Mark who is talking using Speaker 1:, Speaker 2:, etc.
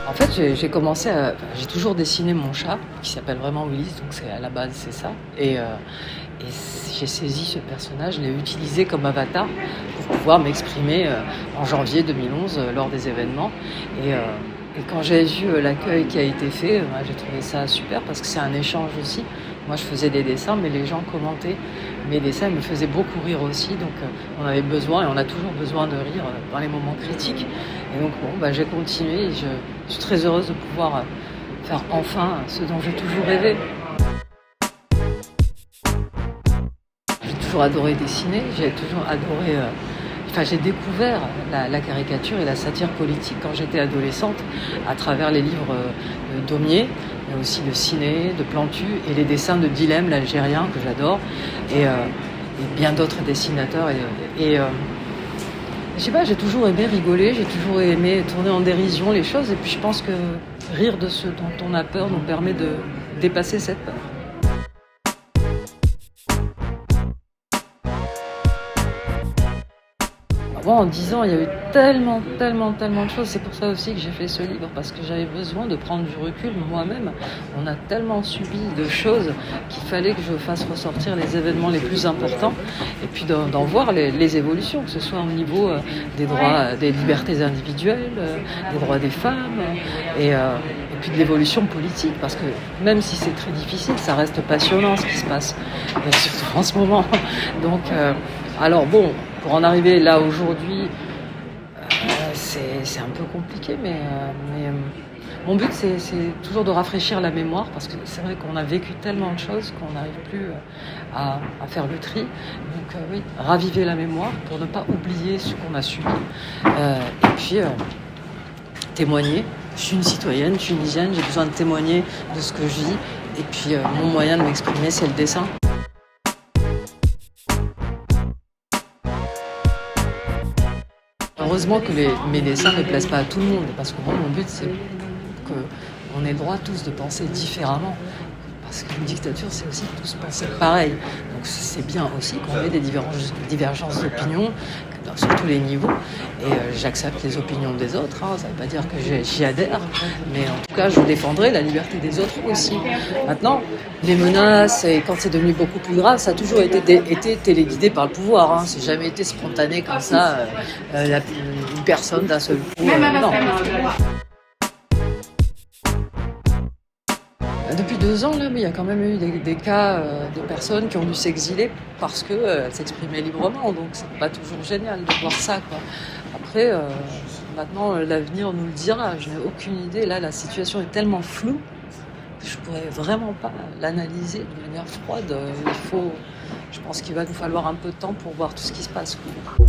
Speaker 1: En fait, j'ai toujours dessiné mon chat, qui s'appelle vraiment Willis, donc c'est à la base c'est ça. Et j'ai saisi ce personnage, je l'ai utilisé comme avatar pour pouvoir m'exprimer en janvier 2011 lors des événements. Et, euh, et quand j'ai vu l'accueil qui a été fait, j'ai trouvé ça super parce que c'est un échange aussi. Moi, je faisais des dessins, mais les gens commentaient mes dessins, ils me faisaient beaucoup rire aussi. Donc, on avait besoin, et on a toujours besoin de rire dans les moments critiques. Et donc, j'ai continué. Et je suis très heureuse de pouvoir faire enfin ce dont j'ai toujours rêvé. J'ai toujours adoré dessiner, j'ai toujours adoré. J'ai découvert la caricature et la satire politique quand j'étais adolescente à travers les livres de Daumier, mais aussi de Ciné, de Plantu et les dessins de Dilem, l'Algérien, que j'adore, et bien d'autres dessinateurs. Je sais pas, j'ai toujours aimé rigoler, j'ai toujours aimé tourner en dérision les choses, et puis je pense que rire de ce dont on a peur nous permet de dépasser cette peur. Bon, en 10 ans, il y a eu tellement de choses. C'est pour ça aussi que j'ai fait ce livre, parce que j'avais besoin de prendre du recul moi-même. On a tellement subi de choses qu'il fallait que je fasse ressortir les événements les plus importants et puis d'en voir les évolutions, que ce soit au niveau des droits, des libertés individuelles, des droits des femmes et puis de l'évolution politique, parce que même si c'est très difficile, ça reste passionnant ce qui se passe, et surtout en ce moment. Donc, alors bon, pour en arriver là aujourd'hui, c'est un peu compliqué, mais mon but c'est toujours de rafraîchir la mémoire, parce que c'est vrai qu'on a vécu tellement de choses qu'on n'arrive plus à faire le tri. Donc oui, raviver la mémoire pour ne pas oublier ce qu'on a subi. Et puis témoigner. Je suis une citoyenne tunisienne, j'ai besoin de témoigner de ce que je vis. Et puis mon moyen de m'exprimer, c'est le dessin. Heureusement que mes dessins ne plaisent pas à tout le monde, parce que moi, mon but, c'est qu'on ait le droit tous de penser différemment. Parce qu'une dictature, c'est aussi tous penser pareil. Donc c'est bien aussi qu'on ait des divergences d'opinion sur tous les niveaux. Et j'accepte les opinions des autres. Ça ne veut pas dire que j'y adhère, mais en tout cas, je défendrai la liberté des autres aussi. Maintenant, les menaces, et quand c'est devenu beaucoup plus grave, ça a toujours été téléguidé par le pouvoir. C'est jamais été spontané comme ça, une personne d'un seul coup. Non. Depuis 2 ans, là, mais il y a quand même eu des cas de personnes qui ont dû s'exiler parce qu'elles s'exprimaient librement. Donc, c'est pas toujours génial de voir ça, quoi. Après, maintenant, l'avenir nous le dira. Je n'ai aucune idée. Là, la situation est tellement floue que je pourrais vraiment pas l'analyser de manière froide. Je pense qu'il va nous falloir un peu de temps pour voir tout ce qui se passe, quoi.